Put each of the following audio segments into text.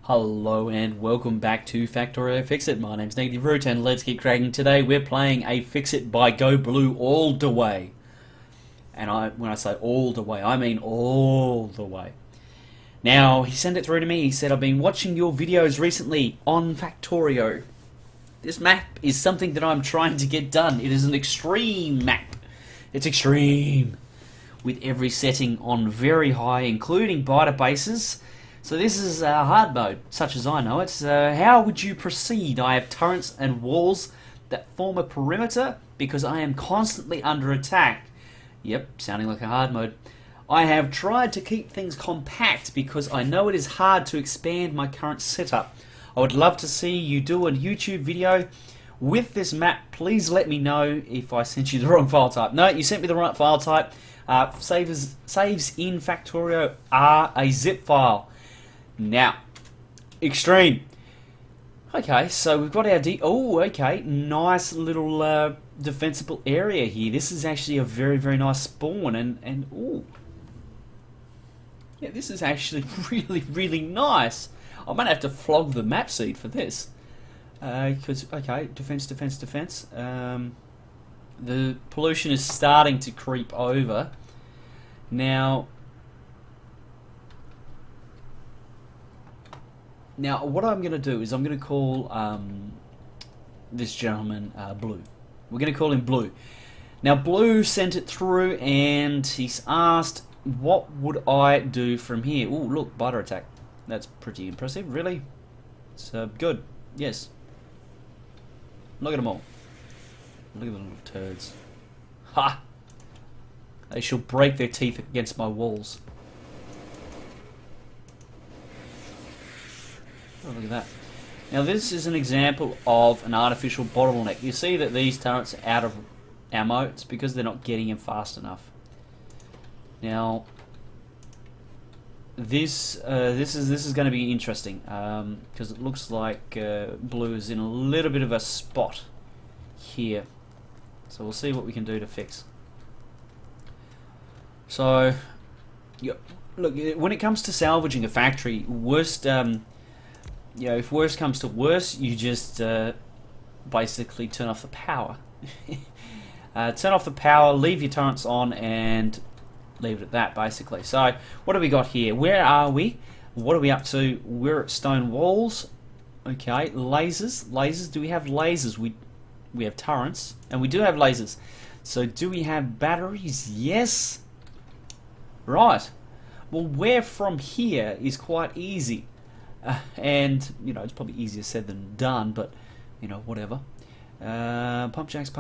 Hello and welcome back to Factorio Fixit. My name's Negative Root and let's get cracking. Today we're playing a Fixit by GoBlueAllDaWay. And when I say all the way, I mean all the way. Now, he sent it through to me. He said, I've been watching your videos recently on Factorio. This map is something that I'm trying to get done. It is an extreme map. It's extreme. With every setting on very high, including biter bases. So this is hard mode, such as I know it. How would you proceed? I have turrets and walls that form a perimeter because I am constantly under attack. Yep, sounding like a hard mode. I have tried to keep things compact because I know it is hard to expand my current setup. I would love to see you do a YouTube video with this map. Please let me know if I sent you the wrong file type. No, you sent me the right file type. Saves in Factorio are a zip file. Now, extreme. Okay, so we've got our okay, nice little defensible area here. This is actually a very, very nice spawn, and ooh, yeah, this is actually really, really nice. I might have to flog the map seed for this, because okay, defense. The pollution is starting to creep over now. Now, what I'm going to do is I'm going to call this gentleman Blue. We're going to call him Blue. Now, Blue sent it through, and he's asked, what would I do from here? Ooh, look, biter attack. That's pretty impressive, really. It's good, yes. Look at them all. Look at the little turds. Ha! They shall break their teeth against my walls. Oh, look at that. Now this is an example of an artificial bottleneck. You see that these turrets are out of ammo. It's because they're not getting in fast enough. Now this is going to be interesting because it looks like Blue is in a little bit of a spot here. So we'll see what we can do to fix. So, yeah, look, when it comes to salvaging a factory, if worst comes to worst, you just basically turn off the power. Turn off the power, leave your turrets on, and leave it at that, basically. So, what have we got here? Where are we? What are we up to? We're at stone walls. Okay, lasers. Lasers. Do we have lasers? We have turrets, and we do have lasers. So, do we have batteries? Yes. Right. Well, where from here is quite easy. And, you know, it's probably easier said than done, but, you know, whatever. Pump jacks,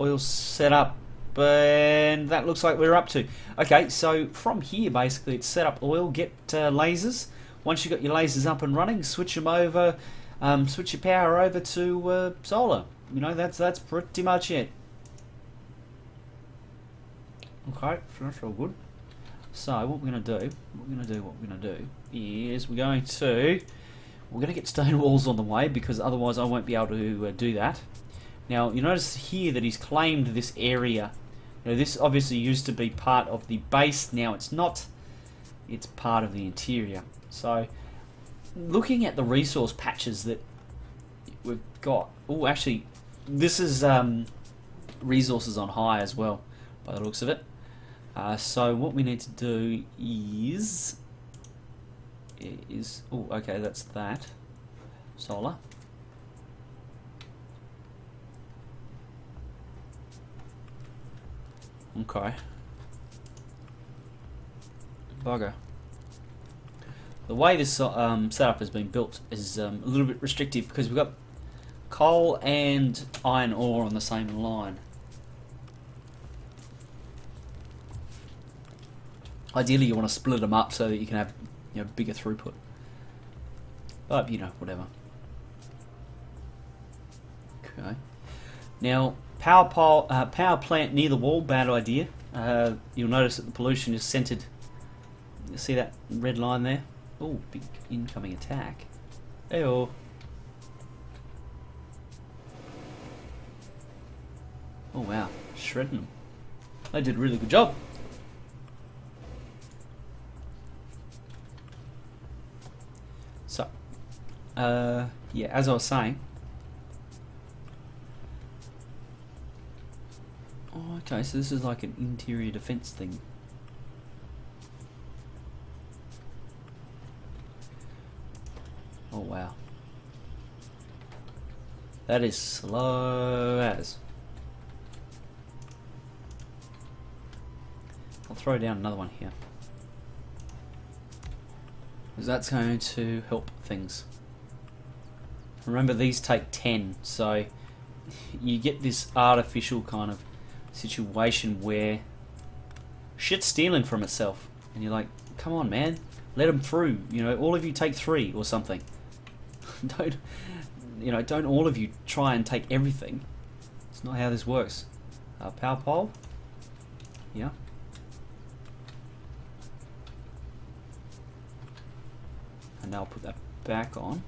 oil set up, and that looks like we're up to. Okay, so from here, basically, it's set up oil, get lasers. Once you've got your lasers up and running, switch them over, switch your power over to solar. You know, that's pretty much it. Okay, that's all good. So what we're going to do is we're going to get stone walls on the way because otherwise I won't be able to do that. Now you notice here that he's claimed this area. You know, this obviously used to be part of the base. Now it's not. It's part of the interior. So looking at the resource patches that we've got. Oh, actually, this is resources on high as well, by the looks of it. So what we need to do is oh, okay, that's that solar. Okay, bugger. The way this setup has been built is a little bit restrictive because we've got coal and iron ore on the same line. Ideally, you want to split them up so that you can have, you know, bigger throughput. But you know, whatever. Okay. Now, power plant near the wall. Bad idea. You'll notice that the pollution is centered. You see that red line there? Oh, big incoming attack. Heyo. Oh wow, shredding them. They did a really good job. So, yeah, as I was saying. Oh, okay, so this is like an interior defense thing. Oh, wow. That is slow as. I'll throw down another one here, because that's going to help things. Remember, these take 10, so you get this artificial kind of situation where shit's stealing from itself, and you're like, come on, man, let them through. You know, all of you take 3 or something. Don't all of you try and take everything. It's not how this works. Power pole. Yeah. And now I'll put that back on.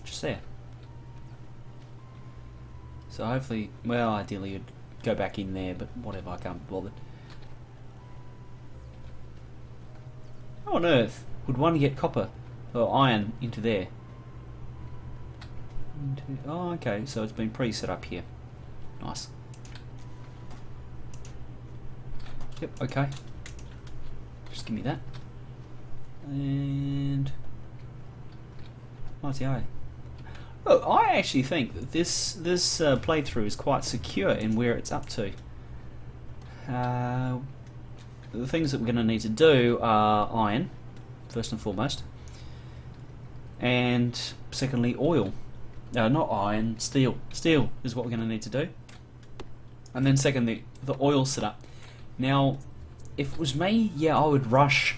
Just there. So hopefully, well, ideally you'd go back in there, but whatever, I can't be bothered. How on earth would one get copper or iron into there? Oh, okay, so it's been pre-set up here. Nice. Yep, okay. Just give me that. And righty-o. Look, I actually think that this playthrough is quite secure in where it's up to. The things that we're going to need to do are iron, first and foremost, and secondly oil. Not iron, steel. Steel is what we're going to need to do. And then secondly, the oil setup. Now, if it was me, yeah, I would rush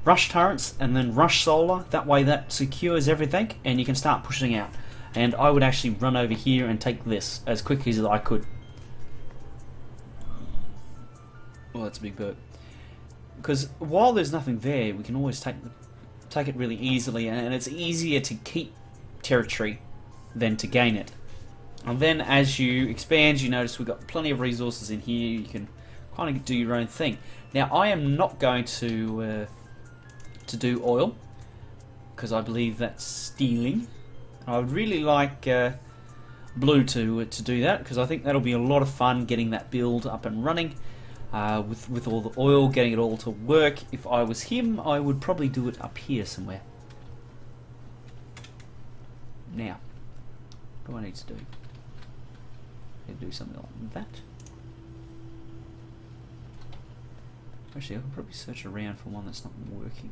turrets and then rush solar. That way that secures everything and you can start pushing out. And I would actually run over here and take this as quickly as I could. Well, that's a big bird. Because while there's nothing there, we can always take it really easily, and it's easier to keep territory than to gain it. And then as you expand, you notice we've got plenty of resources in here. You can kind of do your own thing. Now, I am not going to do oil, because I believe that's stealing. I would really like Blue to do that, because I think that'll be a lot of fun getting that build up and running. With all the oil, getting it all to work. If I was him, I would probably do it up here somewhere. Now, what do I need to do? I need to do something like that. Actually, I could probably search around for one that's not working.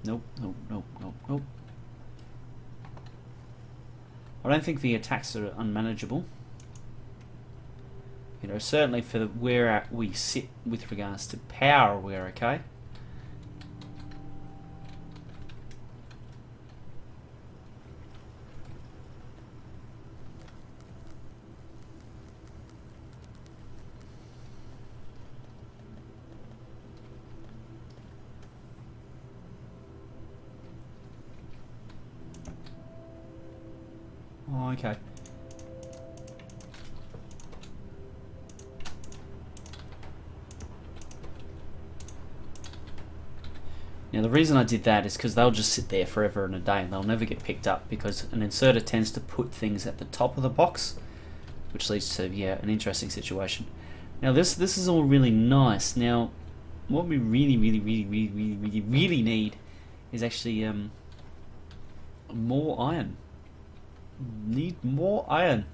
Nope. I don't think the attacks are unmanageable. You know, certainly for where we sit with regards to power, we're okay. Oh, okay. Now the reason I did that is because they'll just sit there forever and a day and they'll never get picked up, because an inserter tends to put things at the top of the box, which leads to, yeah, an interesting situation. Now this is all really nice. Now what we really need is actually more iron. Need more iron.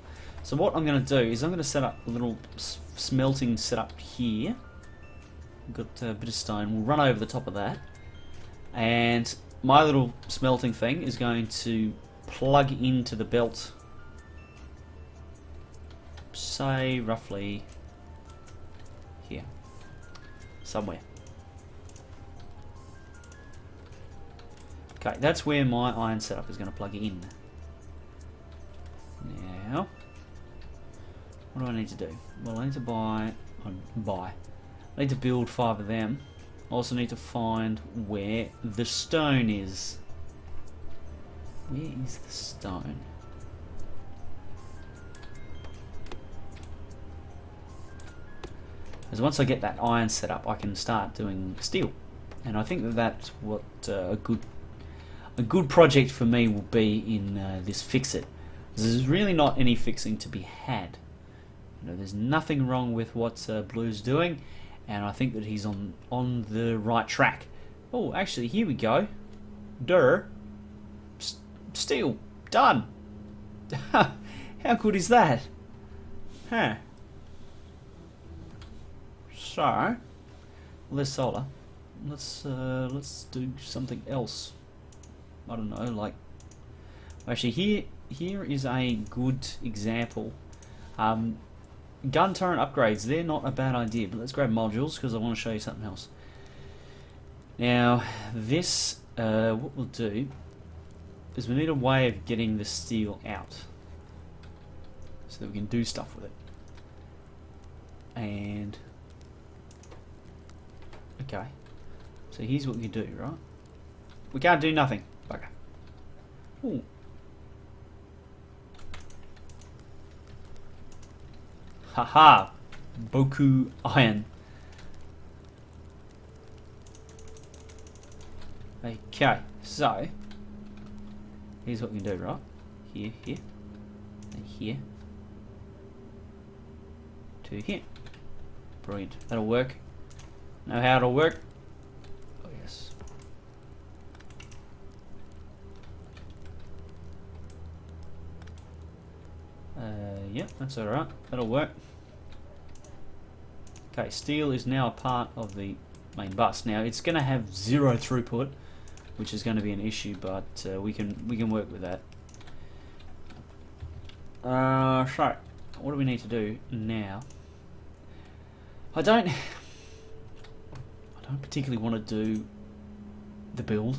So what I'm going to do is I'm going to set up a little smelting setup here. Got a bit of stone. We'll run over the top of that. And my little smelting thing is going to plug into the belt, say roughly here, somewhere. Okay, that's where my iron setup is going to plug in. Now, what do I need to do? Well, I need to I need to build 5 of them. I also need to find where the stone is. Where is the stone? Because once I get that iron set up, I can start doing steel. And I think that that's what a good project for me will be in this Fixit. There's really not any fixing to be had. You know, there's nothing wrong with what Blue's doing, and I think that he's on the right track. Oh, actually, here we go. Steel done. How good is that? Huh. So, less solar. Let's do something else. I don't know, like actually here is a good example. Gun turret upgrades, they're not a bad idea, but let's grab modules because I want to show you something else. Now this what we'll do is we need a way of getting the steel out so that we can do stuff with it. And okay, so here's what we can do, right? We can't do nothing. Bugger. Ooh. Haha. Boku iron. Okay, so here's what we can do, right? Here, and here to here. Brilliant. That'll work. Know how it'll work? Oh yes. Yep, that's alright. That'll work. Okay, steel is now a part of the main bus. Now it's going to have 0 throughput, which is going to be an issue, but we can work with that. So what do we need to do now? I don't particularly want to do the build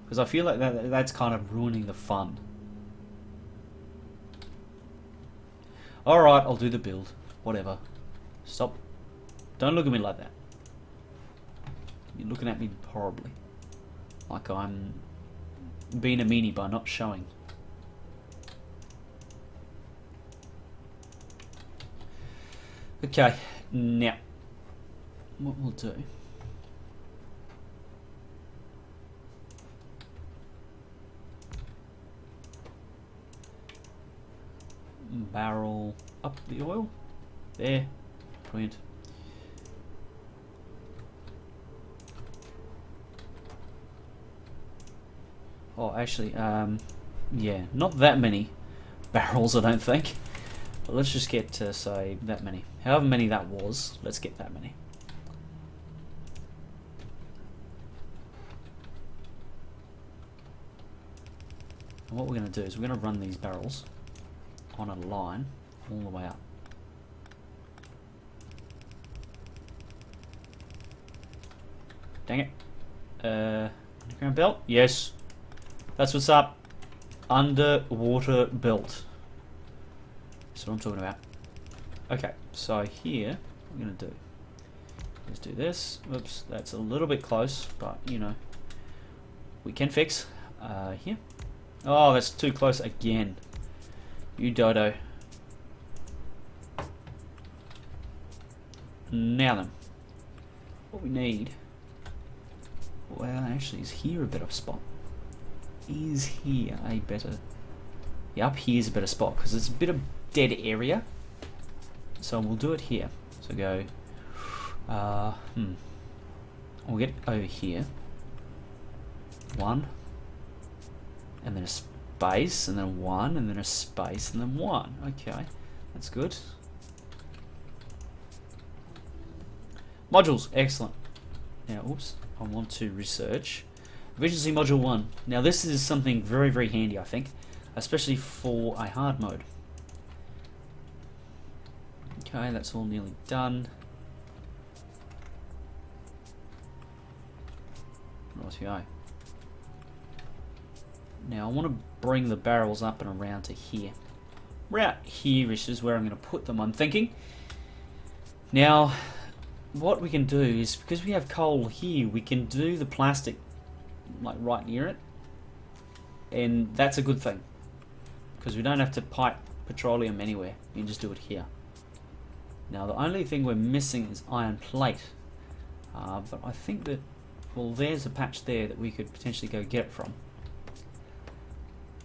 because I feel like that's kind of ruining the fun. Alright, I'll do the build. Whatever. Stop. Don't look at me like that. You're looking at me horribly. Like I'm being a meanie by not showing. Okay, now what we'll do barrel up the oil. There. Brilliant. Oh, actually, yeah, not that many barrels, I don't think. But let's just get to, say, that many. However many that was, let's get that many. And what we're going to do is we're going to run these barrels on a line all the way up. Dang it. Underground belt? Yes. That's what's up. Underwater belt. That's what I'm talking about. Okay, so here, what we're going to do. Let's do this. Oops, that's a little bit close, but, you know, we can fix. Here. Oh, that's too close again. You dodo. Now then, what we need, well, actually, is here a better spot? Is here a better, yeah, up here is a better spot because it's a bit of dead area, so we'll do it here. So go, we'll get over here, 1, and then a space, and then 1, and then a space, and then 1. Okay, that's good. Modules, excellent. Now, oops, I want to research efficiency module 1. Now, this is something very, very handy, I think, especially for a hard mode. Okay, that's all nearly done. Rightio. Now, I want to bring the barrels up and around to here. Right here-ish is where I'm going to put them, I'm thinking. Now, what we can do is, because we have coal here, we can do the plastic like right near it, and that's a good thing because we don't have to pipe petroleum anywhere. You can just do it here. Now the only thing we're missing is iron plate, but I think that, well, there's a patch there that we could potentially go get it from.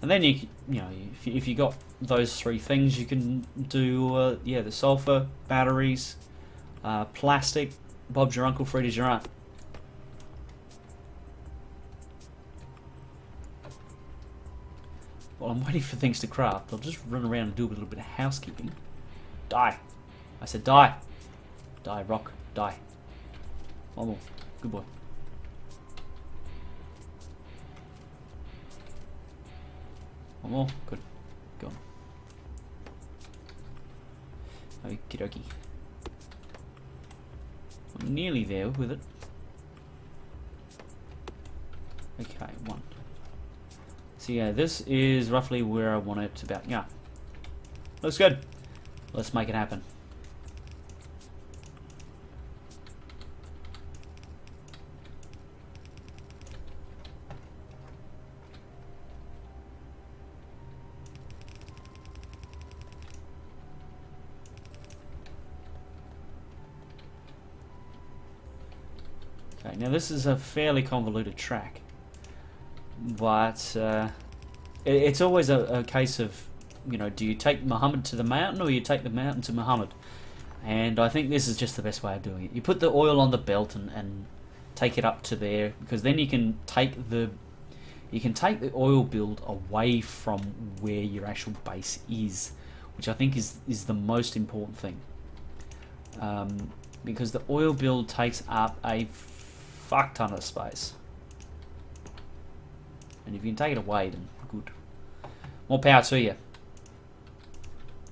And then you know, if you got those three things, you can do yeah, the sulfur, batteries, plastic. Bob's your uncle, Frida's your aunt. While I'm waiting for things to craft, I'll just run around and do a little bit of housekeeping. Die! I said die! Die, rock, die. One more. Good boy. One more. Good. Go on. Okie dokie. I'm nearly there with it. Okay, one. So yeah, this is roughly where I want it to be. Yeah. Looks good. Let's make it happen. Okay, now this is a fairly convoluted track, but it's always a case of, you know, do you take Muhammad to the mountain or you take the mountain to Muhammad? And I think this is just the best way of doing it. You put the oil on the belt and take it up to there, because then you can take the oil build away from where your actual base is, which I think is the most important thing. Because the oil build takes up a fuck ton of space, and if you can take it away, then good. More power to you.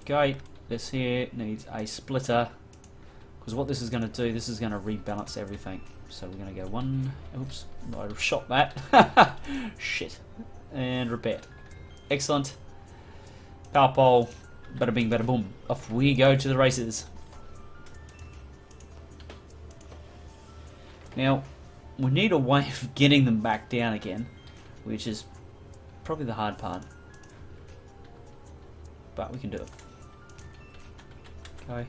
Okay, this here needs a splitter, because what this is going to do, this is going to rebalance everything. So we're going to go one. Oops, I shot that. Shit. And repair. Excellent. Power pole. Bada bing, bada boom. Off we go to the races. Now, we need a way of getting them back down again, which is probably the hard part. But we can do it. Okay.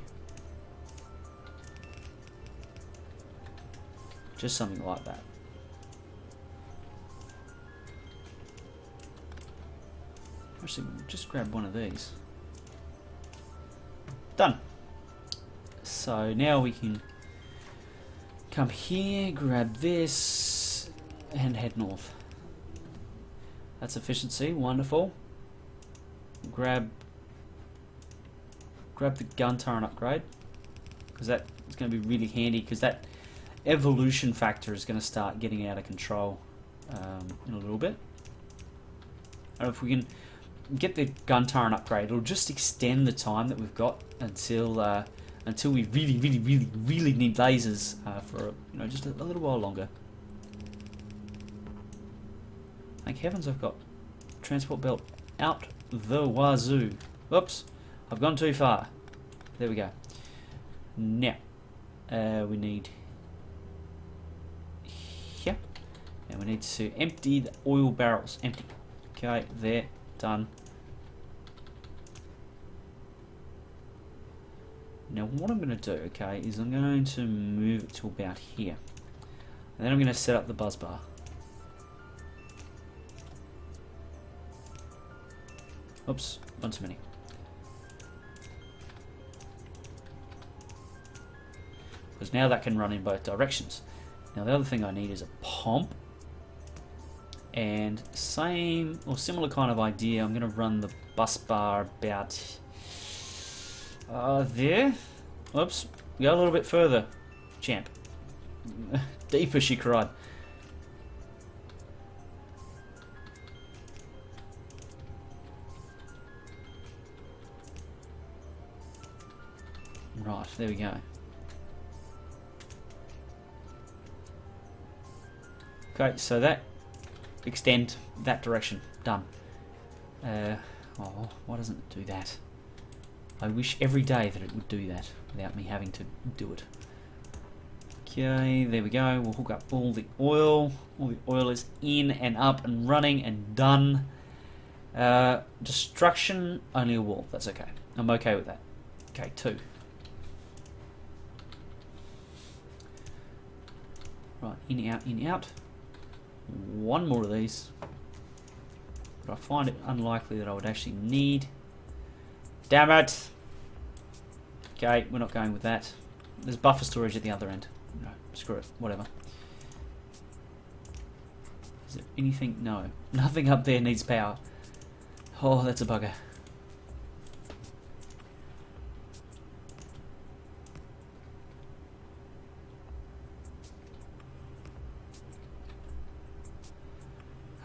Just something like that. Actually, just grab one of these. Done. So now we can come here, grab this, and head north. That's efficiency, wonderful. Grab the gun turret upgrade, because that is going to be really handy, because that evolution factor is going to start getting out of control in a little bit. And if we can get the gun turret upgrade, it'll just extend the time that we've got until we really need lasers for just a little while longer. Thank heavens I've got transport belt out the wazoo. Whoops, I've gone too far. There we go. Now we need here, and we need to empty the oil barrels. Empty. Okay, there, done. Now what I'm going to do, okay, is I'm going to move it to about here, and then I'm going to set up the buzz bar. Oops, one too many. Because now that can run in both directions. Now the other thing I need is a pump, and same or similar kind of idea. I'm going to run the bus bar about there. Oops, go a little bit further, champ. Deeper, she cried. Right, there we go. Okay, so that extend that direction, done. Oh, why doesn't it do that? I wish every day that it would do that without me having to do it. Okay, there we go. We'll hook up all the oil. All the oil is in and up and running and done. Destruction, only a wall. That's okay. I'm okay with that. Okay, 2. Right, in, out. One more of these. But I find it unlikely that I would actually need. Damn it! Okay, we're not going with that. There's buffer storage at the other end. No, screw it, whatever. Is there anything? No. Nothing up there needs power. Oh, that's a bugger.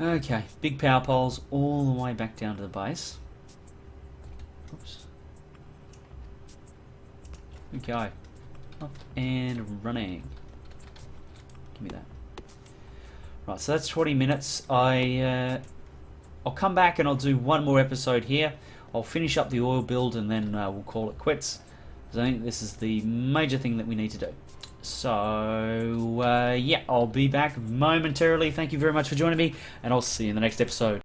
Okay, big power poles all the way back down to the base. Oops. Okay. Up and running. Give me that. Right, so that's 20 minutes. I'll come back and I'll do one more episode here. I'll finish up the oil build and then we'll call it quits. Because I think this is the major thing that we need to do. So, yeah, I'll be back momentarily. Thank you very much for joining me, and I'll see you in the next episode.